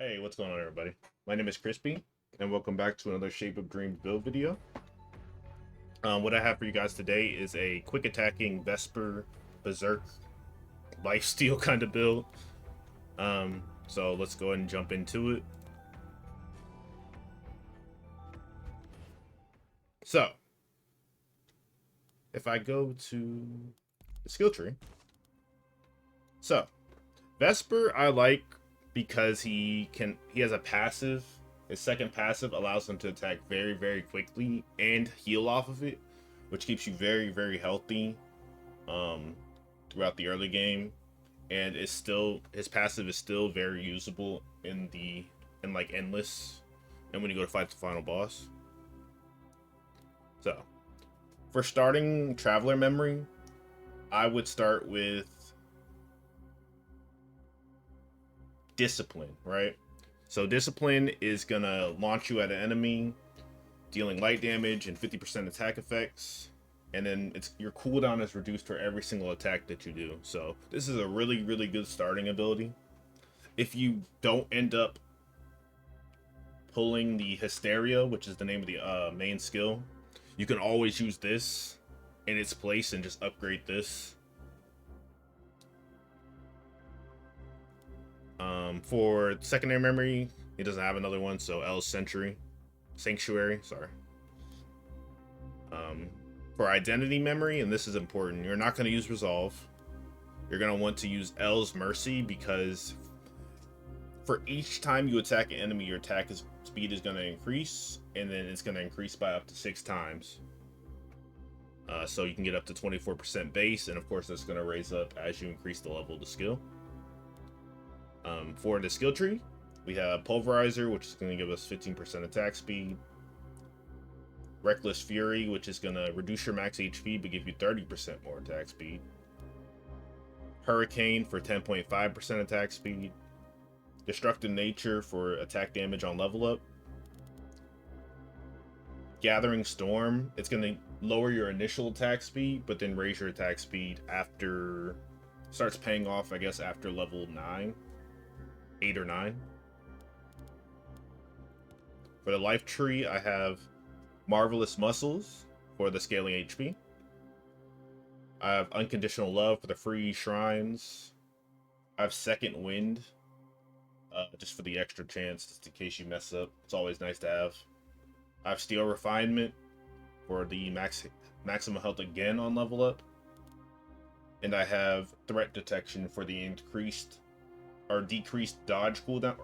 Hey, what's going on, everybody? My name is Crispy, and welcome back to another Shape of Dreams build video. What I have for you guys today is a quick attacking Vesper Berserk lifesteal kind of build. So let's go ahead and jump into it. So, if I go to the skill tree, so Vesper I like because he has a passive. His second passive allows him to attack very quickly and heal off of it, which keeps you very healthy um, throughout the early game. And it's still, his passive is still very usable in like endless, and when you go to fight the final boss. So for starting Traveler Memory, I would start with Discipline, right? So Discipline is gonna launch you at an enemy, dealing light damage and 50% attack effects, and then your cooldown is reduced for every single attack that you do. So this is a really good starting ability. If you don't end up pulling the Hysteria, which is the name of the main skill, you can always use this in its place and just upgrade this. For secondary memory, it doesn't have another one, so L's Sanctuary, sorry. For identity memory, and this is important, you're not going to use Resolve. You're going to want to use L's Mercy, because for each time you attack an enemy, your speed is going to increase, and then it's going to increase by up to 6 times. So you can get up to 24% base, and of course that's going to raise up as you increase the level of the skill. For the skill tree, we have Pulverizer, which is going to give us 15% attack speed. Reckless Fury, which is going to reduce your max HP but give you 30% more attack speed. Hurricane for 10.5% attack speed. Destructive Nature for attack damage on level up. Gathering Storm, it's going to lower your initial attack speed, but then raise your attack speed after, starts paying off, I guess, after level 8 or 9. For the life tree, I have Marvelous Muscles for the scaling HP. I have Unconditional Love for the free shrines. I have Second Wind, just for the extra chance, just in case you mess up. It's always nice to have. I have Steel Refinement for the maximum health again on level up. And I have Threat Detection for the decreased dodge cooldown.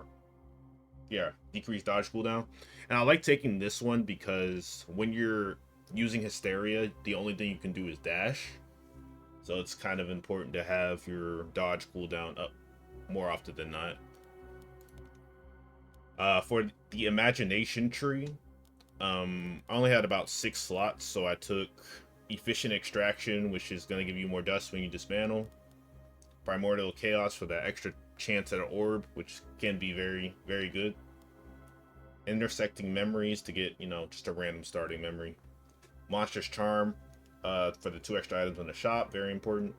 Decreased dodge cooldown. And I like taking this one because when you're using Hysteria, the only thing you can do is dash. So it's kind of important to have your dodge cooldown up more often than not. For the Imagination tree, I only had about 6 slots, so I took Efficient Extraction, which is going to give you more dust when you dismantle. Primordial Chaos for that extra chance at an orb, which can be very good. Intersecting Memories to get, just a random starting memory. Monstrous Charm for the 2 extra items in the shop, very important.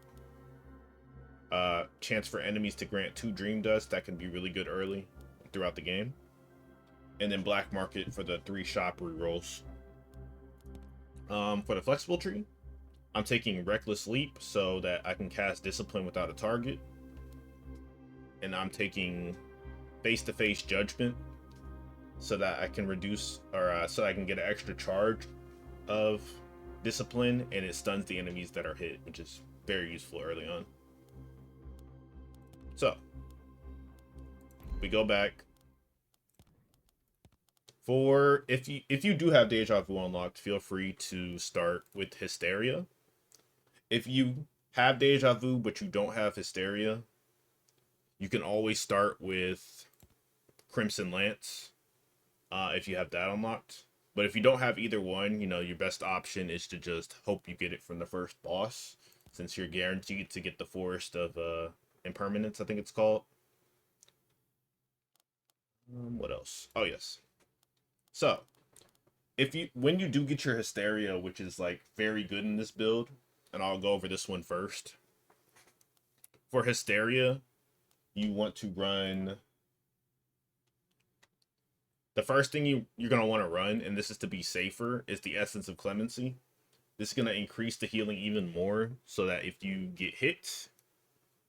Chance for enemies to grant 2 Dream Dust, that can be really good early throughout the game. And then Black Market for the 3 shop rerolls. For the flexible tree, I'm taking Reckless Leap so that I can cast Discipline without a target. And I'm taking Face-to-Face Judgment so that I can so I can get an extra charge of Discipline, and it stuns the enemies that are hit, which is very useful early on. So we go back. For if you do have Deja Vu unlocked, feel free to start with Hysteria. If you have Deja Vu but you don't have Hysteria, you can always start with Crimson Lance if you have that unlocked. But if you don't have either one, your best option is to just hope you get it from the first boss, since you're guaranteed to get the Forest of Impermanence, I think it's called. What else? Oh, yes. So, when you do get your Hysteria, which is like very good in this build, and I'll go over this one first. For Hysteria, you want to run The first thing you're gonna want to run, and this is to be safer, is the Essence of Clemency. This is gonna increase the healing even more, so that if you get hit,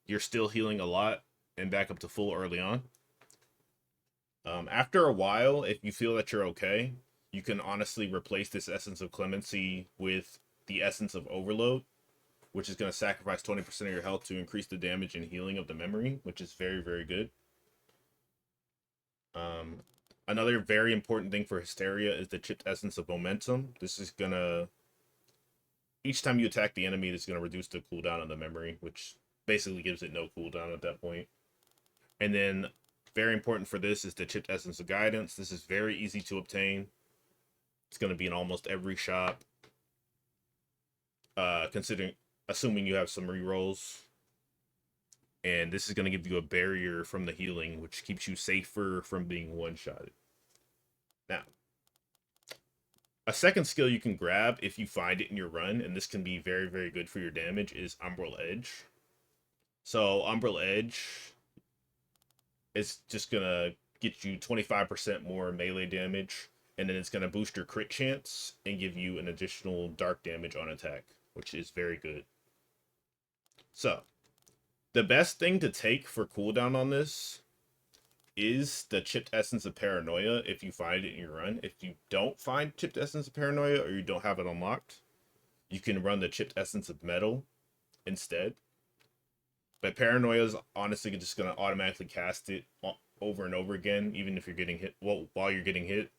you're still healing a lot and back up to full early on. After a while, if you feel that you're okay, you can honestly replace this Essence of Clemency with the Essence of Overload, which is going to sacrifice 20% of your health to increase the damage and healing of the memory, which is very, very good. Another very important thing for Hysteria is the chipped Essence of Momentum. This is going to, each time you attack the enemy, this is going to reduce the cooldown on the memory, which basically gives it no cooldown at that point. And then, very important for this is the chipped Essence of Guidance. This is very easy to obtain. It's going to be in almost every shop. Assuming you have some rerolls. And this is going to give you a barrier from the healing, which keeps you safer from being one-shotted. Now, a second skill you can grab if you find it in your run, and this can be very, very good for your damage, is Umbral Edge. So, Umbral Edge is just going to get you 25% more melee damage, and then it's going to boost your crit chance and give you an additional dark damage on attack, which is very good. So, the best thing to take for cooldown on this is the chipped Essence of Paranoia if you find it in your run. If you don't find chipped Essence of Paranoia or you don't have it unlocked, you can run the chipped Essence of Metal instead. But Paranoia is honestly just going to automatically cast it over and over again, even if you're getting hit, well, while you're getting hit,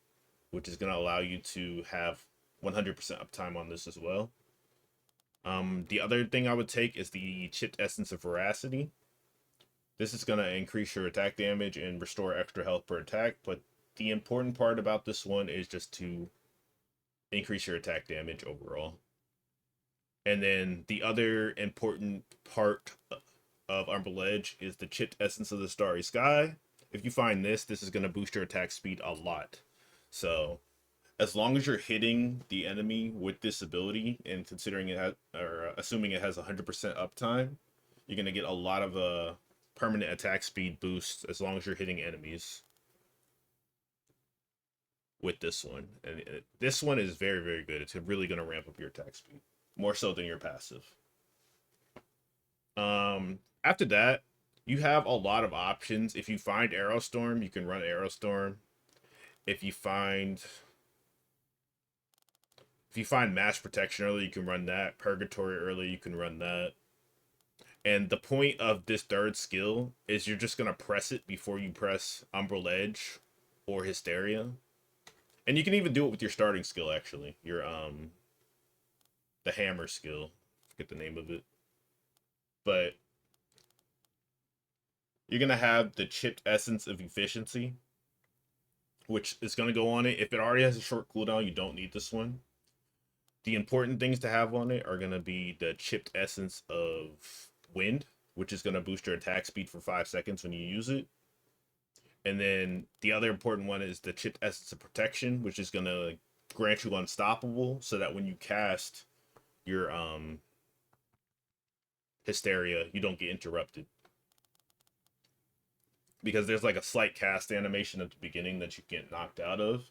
which is going to allow you to have 100% uptime on this as well. The other thing I would take is the chipped Essence of Veracity. This is going to increase your attack damage and restore extra health per attack, but the important part about this one is just to increase your attack damage overall. And then the other important part of Umbral Edge is the chipped Essence of the Starry Sky. If you find this, this is going to boost your attack speed a lot. So, as long as you're hitting the enemy with this ability, and considering it has, or assuming it has 100% uptime, you're going to get a lot of permanent attack speed boosts as long as you're hitting enemies with this one. And this one is very, very good. It's really going to ramp up your attack speed, more so than your passive. After that, you have a lot of options. If you find Aerostorm, you can run Aerostorm. If you find Mass Protection early, you can run that. Purgatory early, you can run that. And the point of this third skill is you're just going to press it before you press Umbral Edge or Hysteria. And you can even do it with your starting skill, actually. Your, the hammer skill. I forget the name of it. But you're going to have the chipped Essence of Efficiency, which is going to go on it. If it already has a short cooldown, you don't need this one. The important things to have on it are going to be the chipped Essence of Wind, which is going to boost your attack speed for 5 seconds when you use it. And then the other important one is the chipped Essence of Protection, which is going to grant you Unstoppable, so that when you cast your Hysteria, you don't get interrupted. Because there's like a slight cast animation at the beginning that you get knocked out of,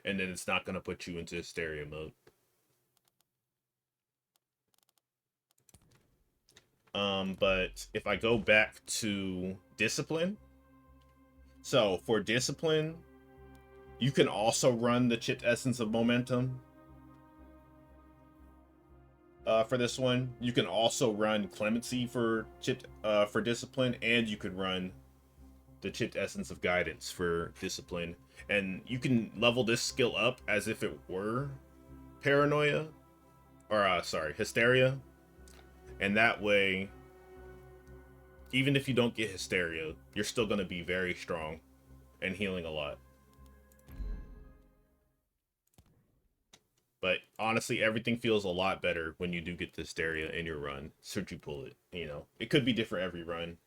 and then it's not going to put you into Hysteria mode. But if I go back to Discipline, so for Discipline, you can also run the chipped Essence of Momentum. For this one, you can also run Clemency for Discipline, and you could run the chipped Essence of Guidance for Discipline, and you can level this skill up as if it were Paranoia, or Hysteria, and that way, even if you don't get Hysteria, you're still going to be very strong and healing a lot. But honestly, everything feels a lot better when you do get the Hysteria in your run, should you pull it. You know, it could be different every run,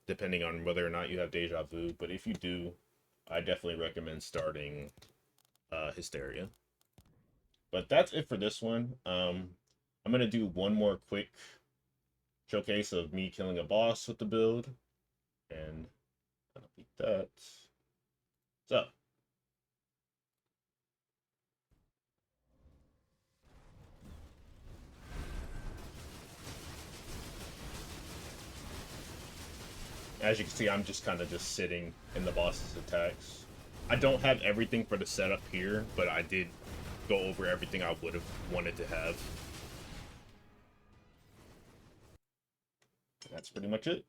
depending on whether or not you have Deja Vu. But if you do, I definitely recommend starting Hysteria. But that's it for this one. I'm going to do one more quick showcase of me killing a boss with the build. And I'll beat that. What's up? As you can see, I'm just kind of just sitting in the boss's attacks. I don't have everything for the setup here, but I did go over everything I would have wanted to have. That's pretty much it.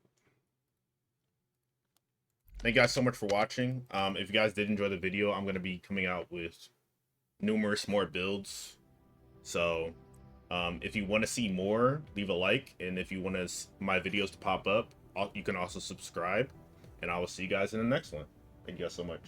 Thank you guys so much for watching. If you guys did enjoy the video, I'm going to be coming out with numerous more builds. So if you want to see more, leave a like. And if you want my videos to pop up, you can also subscribe. And I will see you guys in the next one. Thank you guys so much.